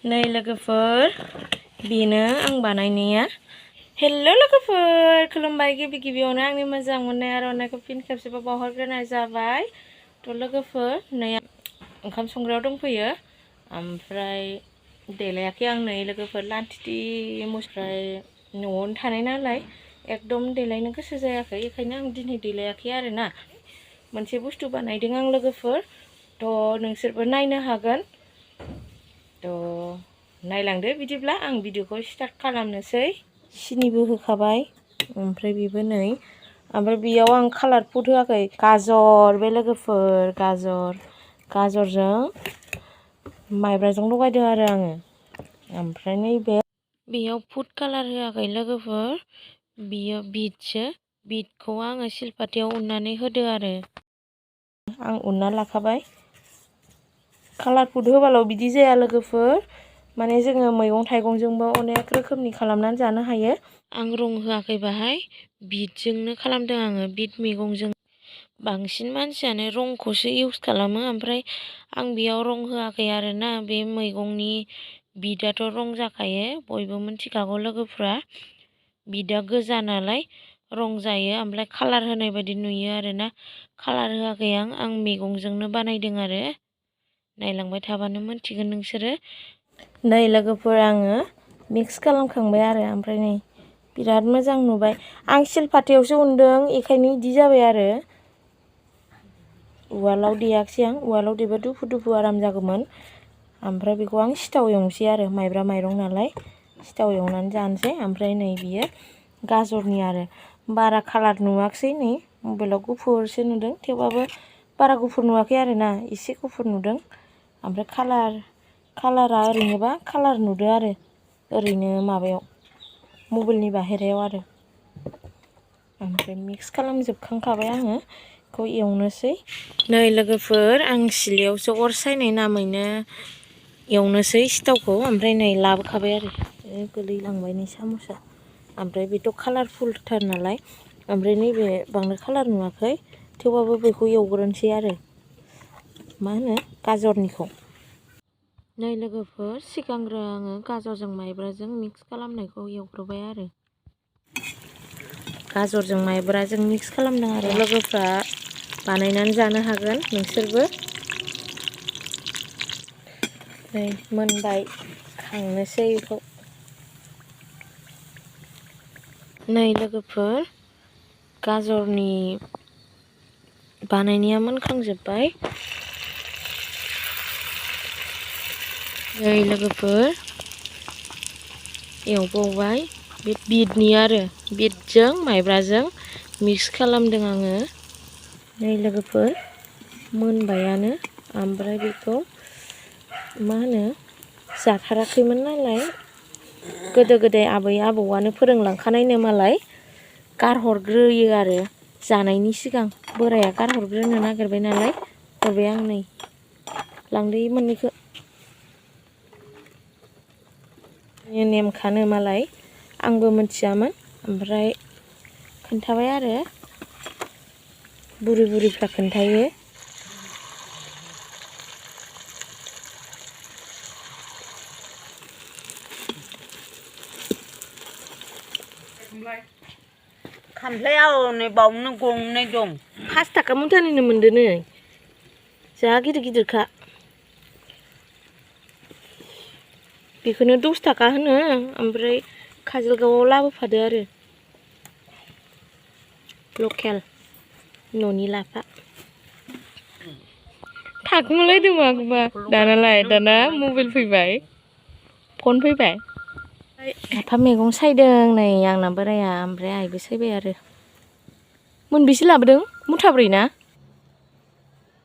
नै लोगोफोर बेनो आं बानायनाया। हेल' लोगोफोर, खुलुमबाय। गिबियावनो आंनि मोजां मोननाय आर'नाइखौ फिन खेबसेबाव बावहरग्रोनाय जाबाय। थ' लोगोफोर नै ओंखाम संग्रायाव दंफैयो, ओमफ्राय देलायाखै आं नै लोगोफोर लान्थि ओमफ्राय न'आवनो थानाय नालाय एकदम देलायनो गोसो जायाखै, बेखायनो आं दिनै देलायाखै आरोना। मोनसे बुस्थु बानायदों आं लोगोफोर, थ' नोंसोरबो नायनो हागोन। थ' नायलांदो बिदिब्ला आं भिडिअखौ स्टार्ट खालामनोसै। सिनिबो होखाबाय, ओमफ्राय बेबो नै, ओमफ्राय बेयाव आं कालार फुड होआखै। गाजर, बे लोगोफोर गाजरजों माइब्राजों लगायदों आरो आङो। ओमफ्राय नैबे बेयाव फुड कालार होआखै लोगोफोर, बियो बिटसो। बिटखौ आङो सिलपाथायाव उननानै होदो आरो। आं उनना लाखाबाय। कालार फुड होबाल' बिदि जाया लोगोफोर, माने जोङो मैगं थाइगंजोंबो अनेक रोखोमनि खालामनानै जानो हायो। आं रं होआखै बाहाय, बिटजोंनो खालामदों आङो। बिट मैगंजों बांसिन मानसियानो रंखौसो इउस खालामो, ओमफ्राय आं बेयाव रं होआखै आरोना। बे मैगंनि बिटआथ' रं जाखायो, बयबो मिथिखागौ लोगोफ्रा। बिटआ गोजा नालाय रं जायो, ओमफ्राय कालार होनाय बायदि नुयो आरोना। कालार होआखै आं मैगंजोंनो बानायदों आरो। नायलांबाय थाबानो मोनथिगोन नोंसोरो। नै लोगोफोर आङो मिक्स खालामखांबाय आरो, ओमफ्राय नै बिराद मोजां नुबाय। आं सिलपाथायावसो उनदों, बेखायनो बिदि जाबाय आरो। उवालाव देयाखिसै आं, उवालाव देबा दुफु आराम जागौमोन। ओमफ्राय बेखौ आं सिथाव एवनोसै आरो, माइब्रा माइरं नालाय सिथाव एवनानै जानोसै। ओमफ्राय नै बियो गाजरनि आरो, बारा कालार नुवाखिसै। नै मबाइलाव गुफुरसो नुदों, थेवबाबो बारा गुफुर नुवाखै आरोना, एसे गुफुर नुदों। ओमफ्राय कालारा ओरैनोबा कालार नुदो आरो, ओरैनो माबायाव मबाइलनि बाहेरायाव आरो। ओमफ्राय मिक्स खालामजोबखांखाबाय आङो, बेखौ एवनोसै। नै लोगोफोर आं सिलायावसो अर सायनाय नामैनो एवनोसै सिथावखौ। ओमफ्राय नै लाबोखाबाय आरो, गोलैलांबाय नै साम'सा। ओमफ्राय बेथ' कालारफुलथार नालाय, ओमफ्राय नैबे बांद्राय कालार नुवाखै, थेवबाबो बेखौ एवग्रोनोसै आरो, मा होनो गाजरनिखौ। नै लोगोफोर सिगांग्रो आङो गाजरजों माइब्राजों मिक्स खालामनायखौ एवग्रोबाय आरो। गाजरजों माइब्राजों मिक्स खालामदों आरो। लोगोफ्रा बानायनानै जानो हागोन नोंसोरबो। नै मोनबाय, खांनोसै बेखौ। नै लोगोफोर गाजरनि बानायनाया मोनखांजोब्बाय। नै लोगोफोर एवबावबाय, बे बिटनि आरो, बिटजों माइब्राजों मिक्स खालामदों आङो। नै लोगोफोर मोनबायानो, ओमफ्राय बेखौ मा होनो जाथाराखैमोन नालाय, गोदो गोदाय आबै आबौआनो फोरोंलांखानायनो मालाय, गारहरग्रोयो आरो जानायनि सिगां। बोराया गारहरग्रोनो नागिरबाय नालाय हरबाय आं। नै लांदो मोननैखौ। नेमखानो मालाय, आंबो मिथियामोन, ओमफ्राय खोन्थाबाय आरो, बुरिफ्रा खोन्थायो। खामफ्लायाव नै बावनो गंनै दं। 5 थाखा मुथानिनो मोनदो नै, जा गिदिरखा। बेखौनो 10 थाखा होनो, ओमफ्राय काजलगावआव लाबोफादो आरो, लकेल न'नि लाफा। थाखुमालायदों माखौबा, दाना मबाइल फैबाय, फन फैबाय। लाफा मैगं सायदों नै आंना बोराया, ओमफ्राय आइबो सायबाय आरो। मोनबेसे लाबोदों? मुथाब्रै ना?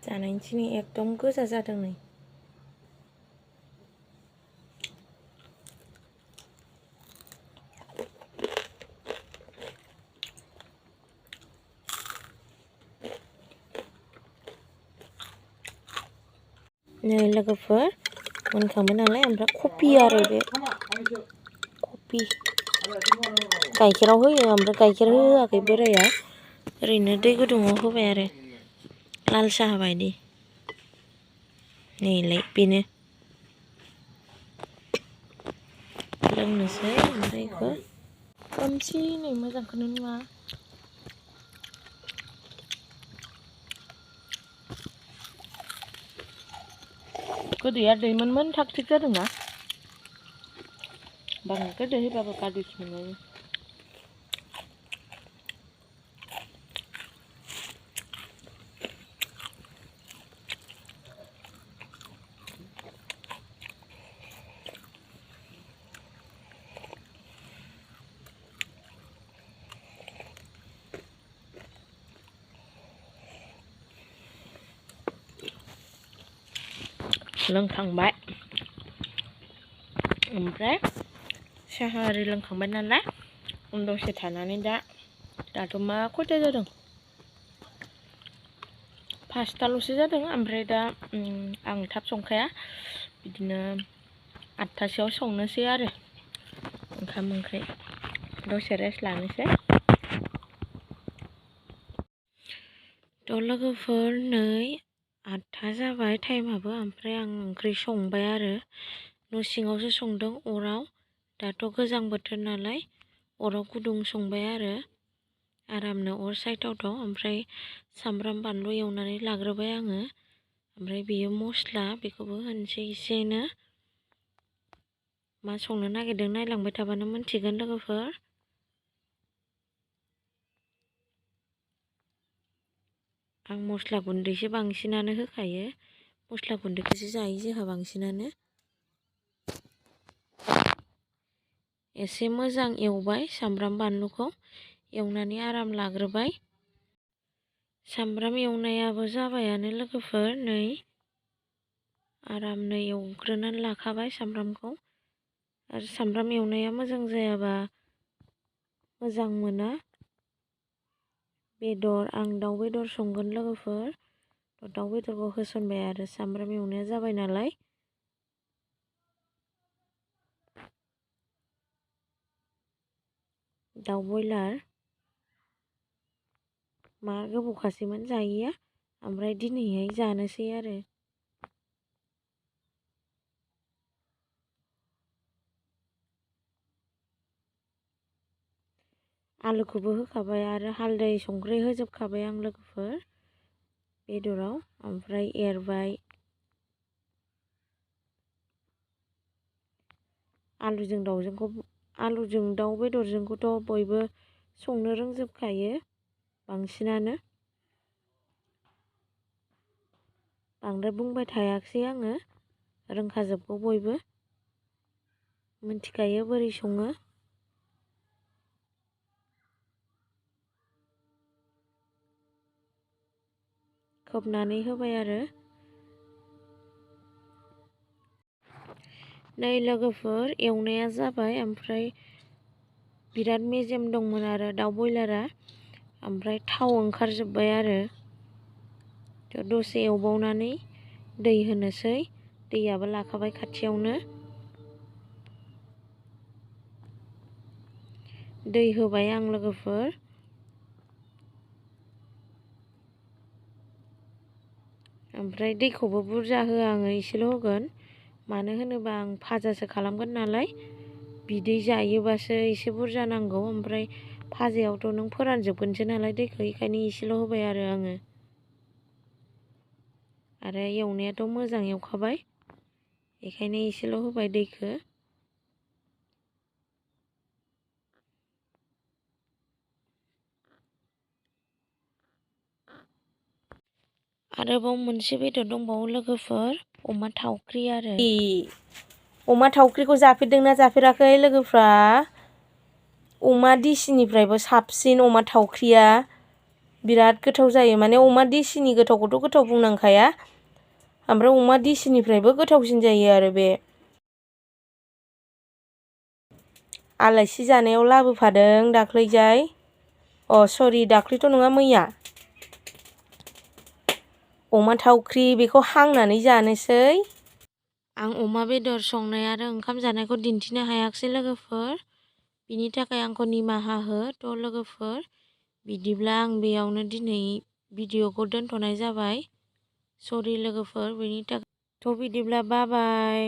जानायनि दिनै एकदम गोजा जादों नै। नै लोगोफोर मोनखांबाय नालाय, ओमफ्राय कफि आरो, बे कफि गाइखेराव होयो, ओमफ्राय गाइखेर होआखै बोराया, ओरैनो दै गुदुङाव होबाय आरो, लाल साहा बायदि। नैलाय बेनो। लोंनोसै ओमफ्राय बेखौ खोमसिनै मोजांखौनो नुवा गोदैया दैमोन थाग थिग जादोंना बांद्राय गोदै होबाबो गाज्रिसो मोनजायो लोंखांबाय ओमफ्राय साहा आरि लोंखांबाय नालाय दसे थानानै दाथ' मा खयथा जादों 5टाल'सो जादों ओमफ्राय दा आं थाब संखाया बिदिनो 8टासोआव संनोसै आरो ओंखाम ओंख्रि दसे रेस्ट लानोसै थ' लोगोफोर नै 8टा जाबाय टाइमाबो ओमफ्राय आं ओंख्रि संबाय आरो न' सिङावसो संदों अराव दाथ' गोजां बोथोर नालाय अराव गुदुं संबाय आरो आरामनो अर सायथावथाव ओमफ्राय सामब्राम बानलु एवनानै लाग्रोबाय आङो ओमफ्राय बेयो मस्ला बेखौबो होनोसै एसेनो मा संनो नागिरदों नायलांबाय थाबानो मोनथिगोन लोगोफोर आं मस्ला गुन्दैसो बांसिनानो होखायो मस्ला गुन्दैखौसो जायो जोंहा बांसिनानो एसे मोजां एवबाय सामब्राम बानलुखौ एवनानै आराम लाग्रोबाय सामब्राम एवनायाबो जाबायानो लोगोफोर नै आरामनो एवग्रोनानै लाखाबाय सामब्रामखौ आरो सामब्राम एवनाया मोजां जायाबा मोजां मोना बेदर आं दाउ बेदर संगोन लोगोफोर दाउ बेदरखौ होसनबाय आरो सामब्राम एवनाया जाबाय नालाय दाउ बयलार मा गोबावखासैमोन जायैया ओमफ्राय दिनैहाय जानोसै आरो आलुखौबो होखाबाय आरो हालदै संख्रि होजोबखाबाय आं लोगोफोर बेदराव ओमफ्राय एरबाय आलुजों दाउ बेदरजोंखौथ' बयबो संनो रोंजोबखायो बांसिनानो बांद्राय बुंबाय थायाखसै आङो रोंखाजोबगौ बयबो मिन्थिखायो बोरै सङो खोबनानै होबाय आरो नै लोगोफोर एवनाया जाबाय ओमफ्राय बिराद मेजेम दंमोन आरो दाउ बयलारा ओमफ्राय थाव ओंखारजोब्बाय आरो दसे एवबावनानै दै होनोसै दैयाबो लाखाबाय खाथियावनो दै होबाय आं लोगोफोर ओमफ्राय दैखौबो बुरजा होआ आङो एसेल' होगोन मानो होनोबा आं भाजासो खालामगोन नालाय बिदै जायोबासो एसे बुरजा नांगौ ओमफ्राय भाजायावथ' नों फोरानजोबगोनसो नालाय दैखौ बेखायनो एसेल' होबाय आरो आङो आरो एवनायाथ' मोजां एवखाबाय बेखायनो एसेल' होबाय दैखौ आरोबाव मोनसे बेदर दंबावो लोगोफोर अमा थावख्रि आरो अमा थावख्रिखौ जाफेरदोंना जाफेराखै लोगोफ्रा अमा देसिनिफ्रायबो साबसिन अमा थावख्रिया बिराद गोथाव जायो माने अमा देसिनि गोथावखौथ' गोथाव बुंनांखाया ओमफ्राय अमा देसिनिफ्रायबो गोथावसिन जायो आरो बे आलासि जानायाव लाबोफादों दाख्लैजाय सरि दाख्लैथ' नङा मैया अमा थावख्रि बेखौ हांनानै जानोसै आं अमा बेदर संनाय आरो ओंखाम जानायखौ दिन्थिनो हायाखसै लोगोफोर बिनि थाखाय आंखौ निमाहा हो थ' लोगोफोर बिदिब्ला आं बेयावनो दिनै भिडिअखौ दोनथ'नाय जाबाय सरि लोगोफोर बेनि थाखाय थ' बिदिब्ला बाय बाय